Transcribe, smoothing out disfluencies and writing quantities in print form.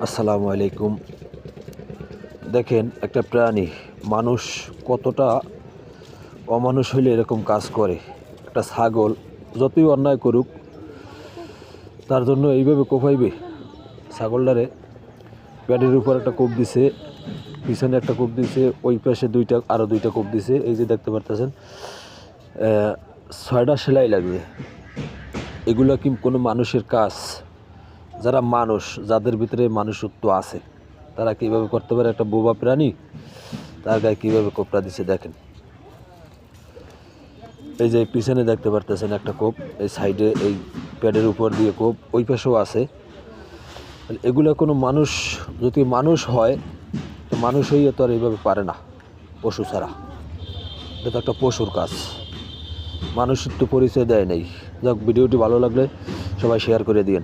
আসসালামু আলাইকুম। দেখেন একটা প্রাণী, মানুষ কতটা অমানুষ হইলে এরকম কাজ করে। একটা ছাগল যতই অন্যায় করুক তার জন্য এইভাবে কোপাইবে। ছাগলটারে প্যাডের উপর একটা কোপ দিছে, পিছনে একটা কোপ দিছে, ওই পাশে আরও দুইটা কোপ দিছে। এই যে দেখতে পারতেছেন 6টা সেলাই লাগবে। এগুলো কি কোনো মানুষের কাজ? যারা মানুষ, যাদের ভিতরে মানুষত্ব আছে, তারা কীভাবে করতে পারে? একটা বোবা প্রাণী তার গায়ে কীভাবে কোপটা দিছে দেখেন। এই যে পিছনে দেখতে পারতেছেন একটা কোপ, এই সাইডে এই প্যাডের উপর দিয়ে কোপ, ওই পাশেও আছে। এগুলো কোনো মানুষ যদি মানুষ হয় তো মানুষ হইয়া তো আর এইভাবে পারে না, পশু ছাড়া। এটা তো একটা পশুর কাজ, মানুষের তো পরিচয় দেয় নেই। যাক, ভিডিওটি ভালো লাগলে সবাই শেয়ার করে দিন।